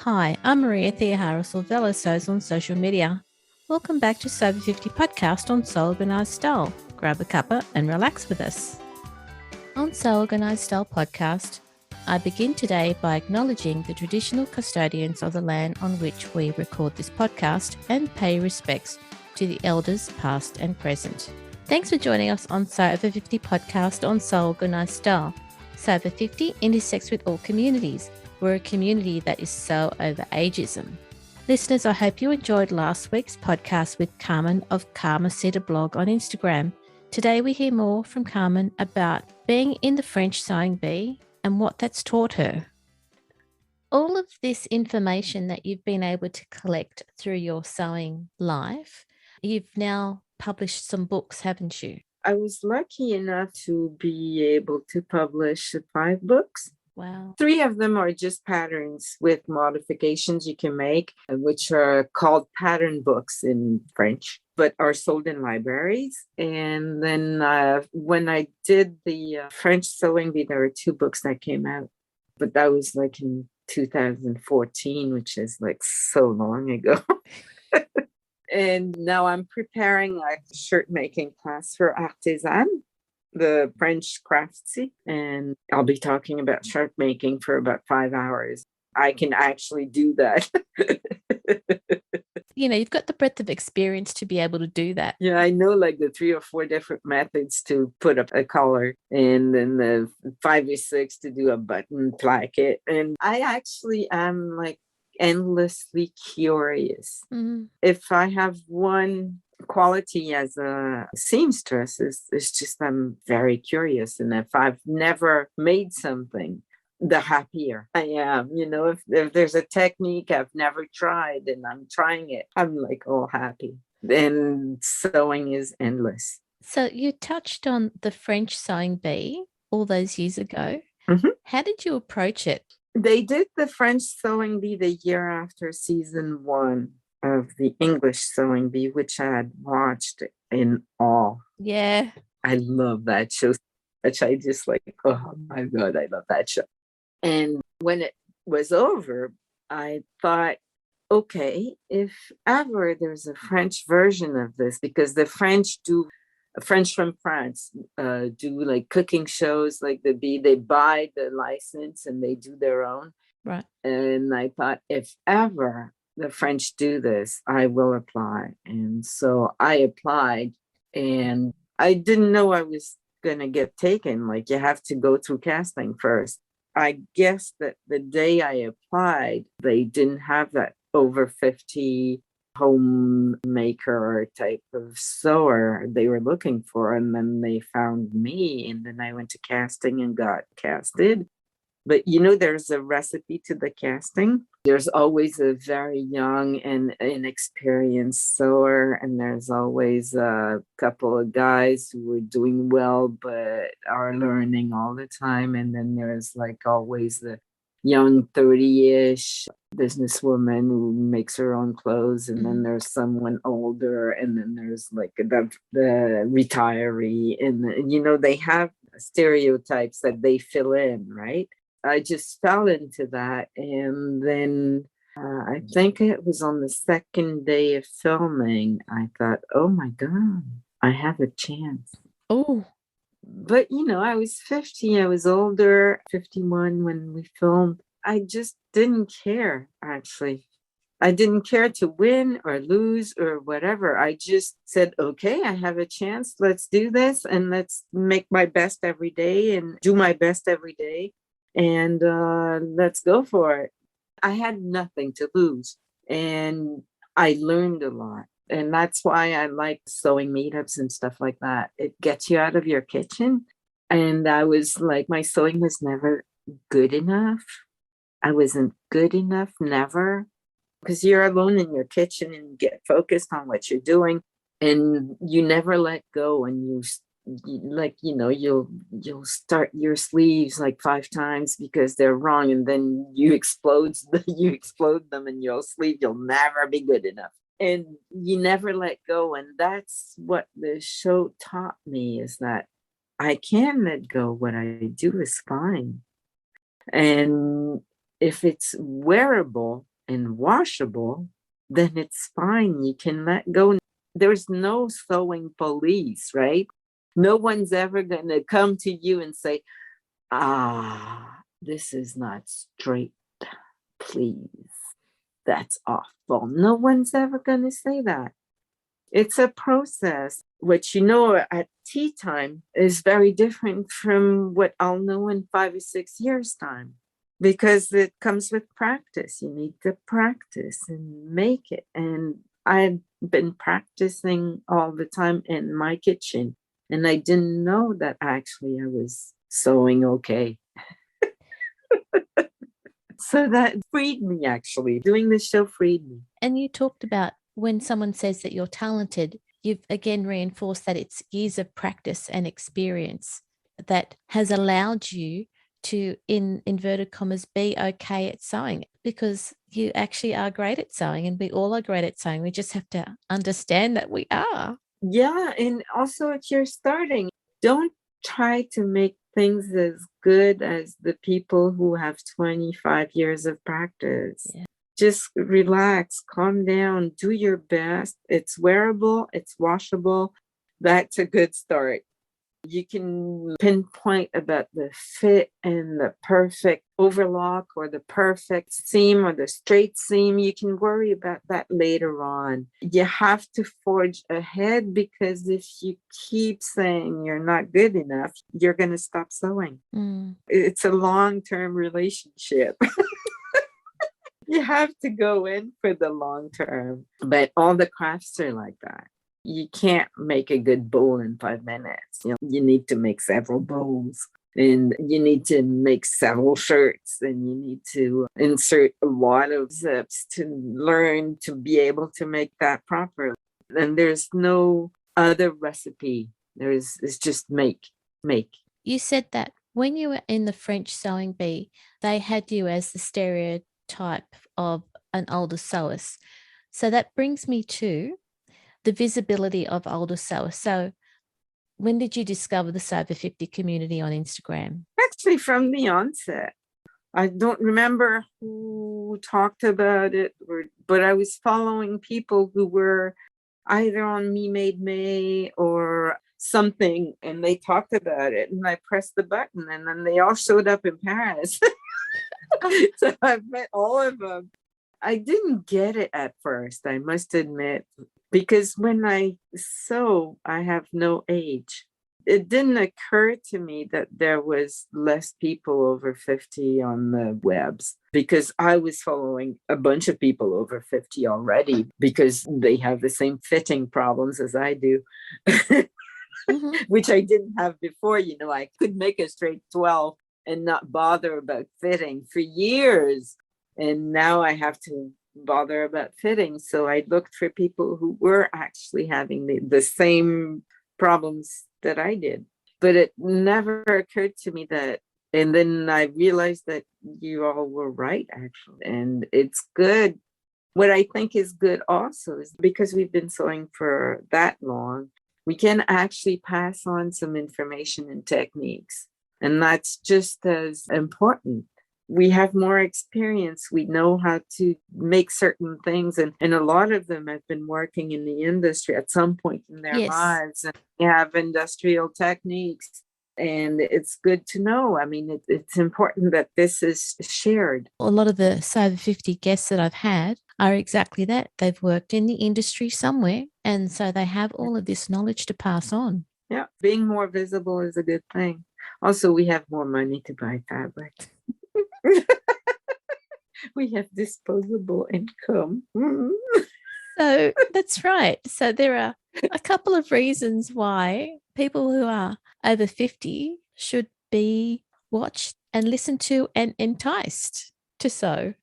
Hi, I'm Maria Theoharis Sews on social media. Welcome back to Sober 50 podcast on Sew Organised Style. Grab a cuppa and relax with us. On Sew Organised Style podcast, I begin today by acknowledging the traditional custodians of the land on which we record this podcast and pay respects to the elders past and present. Thanks for joining us on Sober 50 podcast on Sew Organised Style. Sober 50 intersects with all communities. We're a community that is so over ageism. Listeners, I hope you enjoyed last week's podcast with Carmen of Karma Cedar blog on Instagram. Today we hear more from Carmen about being in the French sewing bee and what that's taught her. All of this information that you've been able to collect through your sewing life, you've now published some books, haven't you? I was lucky enough to be able to publish 5 books. Wow. 3 of them are just patterns with modifications you can make, which are called pattern books in French, but are sold in libraries. And then when I did the French sewing bee, there were 2 books that came out, but that was like in 2014, which is like so long ago. And now I'm preparing a shirt making class for artisan, the French craftsy, and I'll be talking about shirt making for about 5 hours. I can actually do that. You've got the breadth of experience to be able to do that. Yeah, I know like the 3 or 4 different methods to put up a collar, and then the 5 or 6 to do a button placket. And I actually am like endlessly curious. Mm-hmm. If I have one quality as a seamstress, is just I'm very curious, and if I've never made something, the happier I am. If there's a technique I've never tried and I'm trying it, I'm like all happy. And sewing is endless. So you touched on the French sewing bee all those years ago. Mm-hmm. How did you approach it? They did the French sewing bee the year after season 1 of the English sewing bee, which I had watched in awe. Yeah. I love that show, which I just like, oh my God, I love that show. And when it was over, I thought, okay, if ever there's a French version of this, because the French from France do like cooking shows like the bee, they buy the license and they do their own. Right. And I thought, if ever the French do this, I will apply. And so I applied, and I didn't know I was going to get taken. Like, you have to go through casting first. I guess that the day I applied, they didn't have that over 50 homemaker type of sewer they were looking for. And then they found me, and then I went to casting and got casted. But there's a recipe to the casting. There's always a very young and inexperienced sewer, and there's always a couple of guys who are doing well but are learning all the time. And then there's like always the young 30-ish businesswoman who makes her own clothes, and then there's someone older, and then there's like the retiree, and they have stereotypes that they fill in, right? I just fell into that, and then I think it was on the second day of filming, I thought, oh my God, I have a chance. Oh. But, I was 50, I was older, 51 when we filmed. I just didn't care, actually. I didn't care to win or lose or whatever. I just said, okay, I have a chance. Let's do this, and let's make my best every day and do my best every day. And let's go for it. I had nothing to lose, and I learned a lot. And that's why I like sewing meetups and stuff like that. It gets you out of your kitchen. And I was like, my sewing was never good enough. I wasn't good enough, never. Because you're alone in your kitchen and you get focused on what you're doing, and you never let go. And you'll start your sleeves like 5 times because they're wrong, and then you explode them in your sleeve. You'll never be good enough. And you never let go. And that's what the show taught me, is that I can let go. What I do is fine. And If it's wearable and washable, then it's fine. You can let go. There's no sewing police, right? No one's ever going to come to you and say, this is not straight, please. That's awful. No one's ever going to say that. It's a process, which, at tea time is very different from what I'll know in 5 or 6 years' time, because it comes with practice. You need to practice and make it. And I've been practicing all the time in my kitchen, and I didn't know that actually I was sewing okay. So that freed me, actually. Doing this show freed me. And you talked about when someone says that you're talented, you've again reinforced that it's years of practice and experience that has allowed you to, in inverted commas, be okay at sewing, because you actually are great at sewing, and we all are great at sewing. We just have to understand that we are. Yeah. And also, if you're starting, don't try to make things as good as the people who have 25 years of practice. Yeah. Just relax, calm down, do your best. It's wearable, it's washable. That's a good start. You can pinpoint about the fit and the perfect overlock or the perfect seam or the straight seam. You can worry about that later on. You have to forge ahead, because if you keep saying you're not good enough, you're going to stop sewing. It's a long-term relationship. You have to go in for the long term. But all the crafts are like that. You can't make a good bowl in 5 minutes. You need to make several bowls, and you need to make several shirts, and you need to insert a lot of zips to learn to be able to make that properly. And there's no other recipe. It's just make. You said that when you were in the French sewing bee, they had you as the stereotype of an older sewist. So that brings me to the visibility of older sewers. So when did you discover the Sober 50 community on Instagram? Actually, from the onset. I don't remember who talked about it, but I was following people who were either on Me Made May or something, and they talked about it, and I pressed the button, and then they all showed up in Paris. So I've met all of them. I didn't get it at first, I must admit, because when I sew, I have no age. It didn't occur to me that there was less people over 50 on the webs, because I was following a bunch of people over 50 already, because they have the same fitting problems as I do, which I didn't have before. I could make a straight 12 and not bother about fitting for years. And now I have to bother about fitting. So I looked for people who were actually having the same problems that I did. But it never occurred to me that, and then I realized that you all were right, actually. And it's good. What I think is good also is because we've been sewing for that long, we can actually pass on some information and techniques. And that's just as important. We have more experience. We know how to make certain things. And a lot of them have been working in the industry at some point in their lives. And they have industrial techniques. And it's good to know. I mean, it's important that this is shared. A lot of the Sober 50 guests that I've had are exactly that. They've worked in the industry somewhere. And so they have all of this knowledge to pass on. Yeah. Being more visible is a good thing. Also, we have more money to buy fabric. We have disposable income. So that's right. So there are a couple of reasons why people who are over 50 should be watched and listened to and enticed to sew.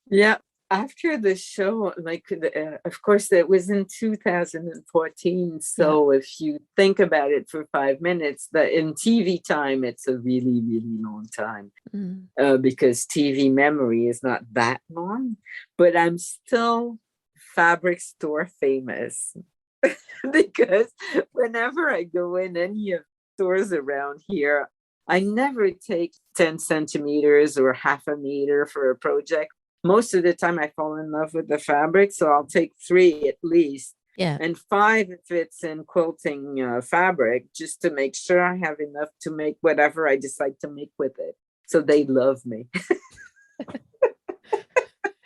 Yeah. After the show, of course, it was in 2014. So if you think about it for 5 minutes, in TV time, it's a really, really long time because TV memory is not that long. But I'm still fabric store famous because whenever I go in any of the stores around here, I never take 10 centimeters or half a meter for a project. Most of the time I fall in love with the fabric, so I'll take 3 at least. Yeah. And 5 if it's in quilting fabric, just to make sure I have enough to make whatever I decide to make with it. So they love me.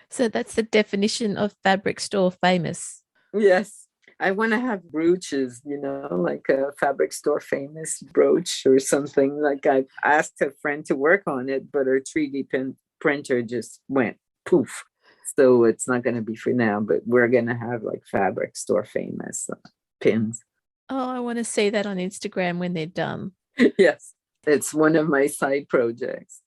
So that's the definition of fabric store famous. Yes. I want to have brooches, like a fabric store famous brooch or something. Like I asked a friend to work on it, but her 3D printer just went poof. So it's not going to be for now, but we're going to have like fabric store famous pins. Oh, I want to see that on Instagram when they're done. Yes, it's one of my side projects.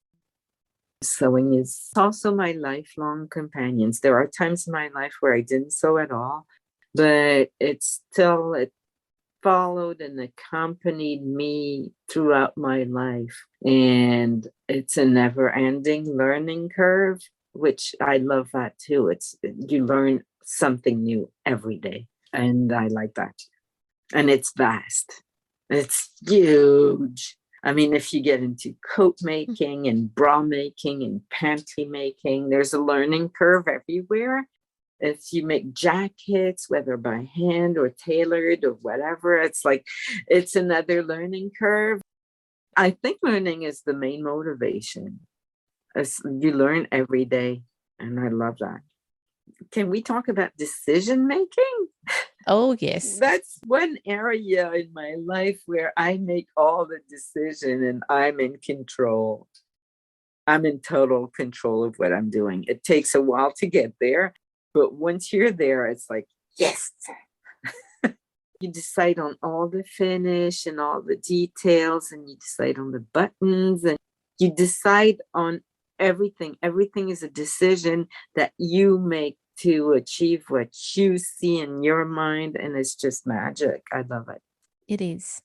Sewing is also my lifelong companions. There are times in my life where I didn't sew at all, but it followed and accompanied me throughout my life. And it's a never-ending learning curve, which I love that too. You learn something new every day, and I like that. And it's vast. It's huge. I mean, if you get into coat making and bra making and panty making, there's a learning curve everywhere. If you make jackets, whether by hand or tailored or whatever, it's another learning curve. I think learning is the main motivation. You learn every day, and I love that. Can we talk about decision making? Oh, yes. That's one area in my life where I make all the decision and I'm in control. I'm in total control of what I'm doing. It takes a while to get there, but once you're there, it's like, yes. You decide on all the finish and all the details, and you decide on the buttons, and you decide on everything. Everything is a decision that you make to achieve what you see in your mind, and it's just magic. I love it. It is.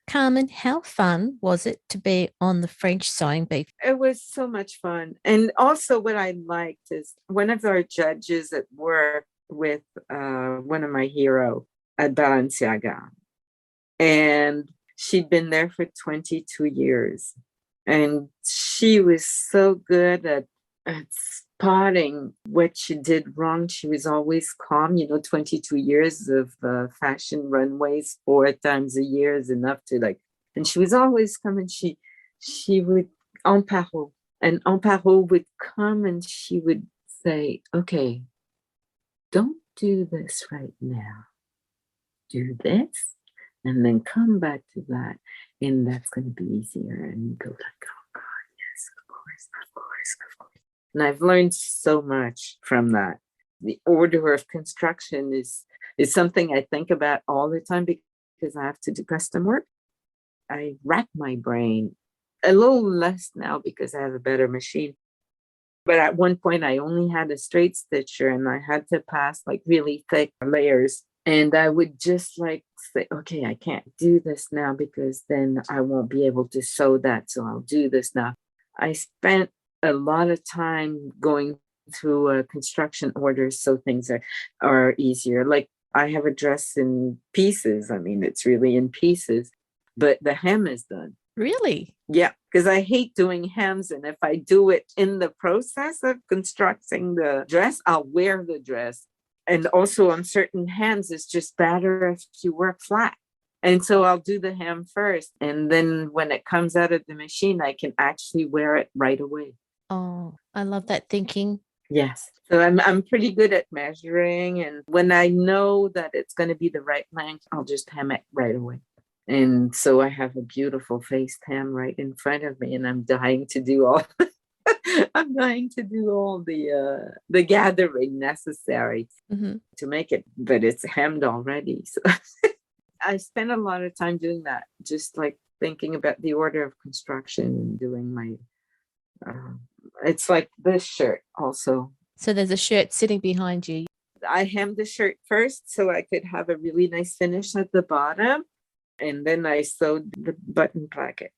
Carmen, how fun was it to be on the French Sewing Bee? It was so much fun. And also what I liked is one of our judges at work with one of my heroes at Balenciaga. And she'd been there for 22 years. And she was so good at spotting what she did wrong. She was always calm. 22 years of fashion runways 4 times a year is enough to and she was always coming. She would, en parole, and en parole would come and she would say, okay, don't do this right now. Do this, and then come back to that. And that's going to be easier. And you go like, oh God, yes, of course, of course, of course. And I've learned so much from that. The order of construction is something I think about all the time because I have to do custom work. I rack my brain a little less now because I have a better machine. But at one point, I only had a straight stitcher and I had to pass really thick layers. And I would just say, okay, I can't do this now because then I won't be able to sew that. So I'll do this now. I spent a lot of time going through construction orders so things are easier. Like I have a dress in pieces. I mean, it's really in pieces, but the hem is done. Really? Yeah, because I hate doing hems. And if I do it in the process of constructing the dress, I'll wear the dress. And also on certain hems, it's just better if you work flat. And so I'll do the hem first. And then when it comes out of the machine, I can actually wear it right away. Oh, I love that thinking. Yes. So I'm pretty good at measuring. And when I know that it's going to be the right length, I'll just hem it right away. And so I have a beautiful faced hem right in front of me. And I'm dying to do all the gathering necessary to make it, but it's hemmed already. So I spend a lot of time doing that, just thinking about the order of construction and doing my, it's like this shirt also. So there's a shirt sitting behind you. I hemmed the shirt first so I could have a really nice finish at the bottom. And then I sewed the button placket.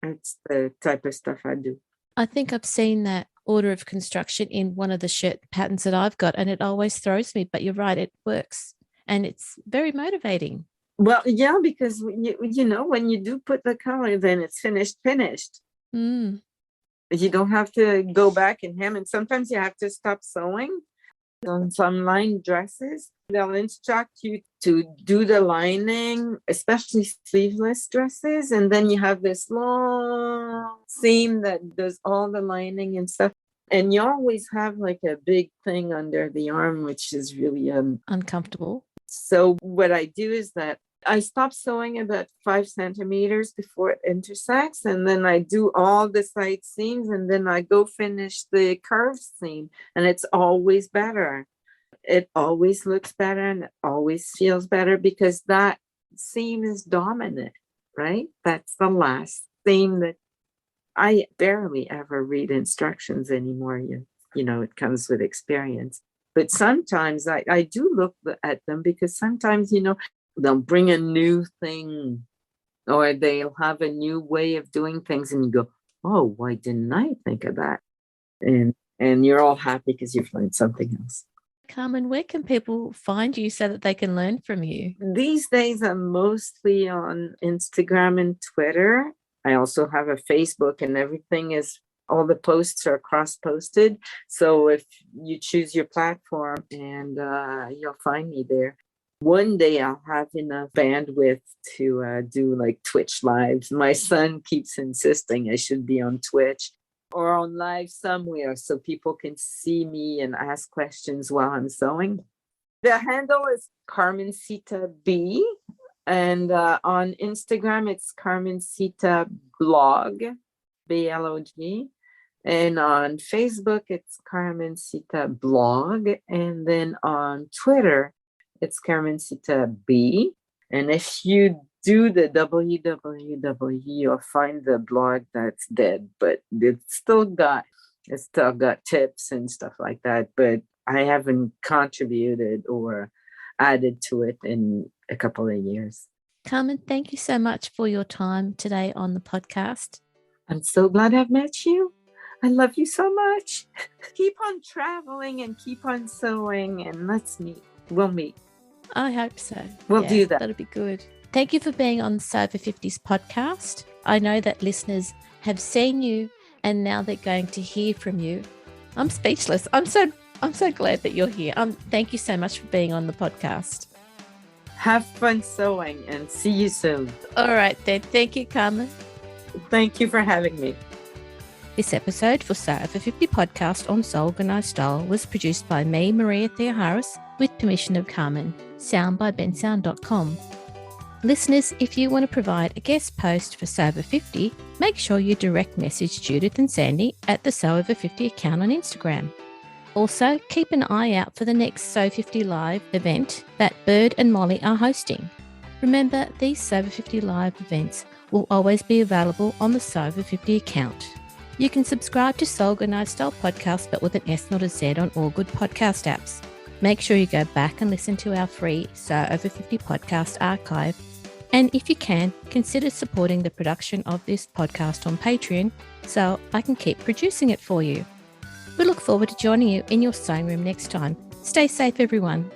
That's the type of stuff I do. I think I've seen that order of construction in one of the shirt patterns that I've got, and it always throws me. But you're right, it works. And it's very motivating. Well, yeah, because when you do put the color, then it's finished. Mm. You don't have to go back and hem, and sometimes you have to stop sewing. On some line dresses, they'll instruct you to do the lining, especially sleeveless dresses, and then you have this long seam that does all the lining and stuff. And you always have like a big thing under the arm, which is really Uncomfortable. So what I do is that I stop sewing about 5 centimeters before it intersects, and then I do all the side seams, and then I go finish the curved seam, and it's always better. It always looks better and it always feels better because that seam is dominant, right? That's the last seam that I barely ever read instructions anymore. It comes with experience. But sometimes I do look at them because sometimes, they'll bring a new thing or they'll have a new way of doing things and you go, oh, why didn't I think of that? And you're all happy because you've learned something else. Carmen, where can people find you so that they can learn from you? These days, I'm mostly on Instagram and Twitter. I also have a Facebook, and all the posts are cross-posted. So if you choose your platform, and you'll find me there. One day I'll have enough bandwidth to do like Twitch lives. My son keeps insisting I should be on Twitch or on live somewhere so people can see me and ask questions while I'm sewing. The handle is Carmencita B, and on Instagram it's Carmencita Blog, BLOG, and on Facebook it's Carmencita Blog, and then on Twitter it's Carmencita B. And if you do the www, you'll find the blog that's dead, but it's still got tips and stuff like that. But I haven't contributed or added to it in a couple of years. Carmen, thank you so much for your time today on the podcast. I'm so glad I've met you. I love you so much. Keep on traveling and keep on sewing, and let's meet. We'll meet. I hope so. We'll do that. That'll be good. Thank you for being on the Sew Over 50s podcast. I know that listeners have seen you and now they're going to hear from you. I'm speechless. I'm so glad that you're here. Thank you so much for being on the podcast. Have fun sewing and see you soon. All right then. Thank you, Carmen. Thank you for having me. This episode for Sew Over 50 podcast on Sew Organised Style was produced by me, Maria Theoharis, with permission of Carmen. Sound by bensound.com. Listeners, if you want to provide a guest post for Sew Over 50, make sure you direct message Judith and Sandy at the Sew Over 50 account on Instagram. Also, keep an eye out for the next Sew 50 Live event that Bird and Molly are hosting. Remember, these Sew Over 50 Live events will always be available on the Sew Over 50 account. You can subscribe to Sew Organised Style podcast, but with an S, not a Z, on all good podcast apps. Make sure you go back and listen to our free Sew Over 50 podcast archive. And if you can, consider supporting the production of this podcast on Patreon so I can keep producing it for you. We look forward to joining you in your sewing room next time. Stay safe, everyone.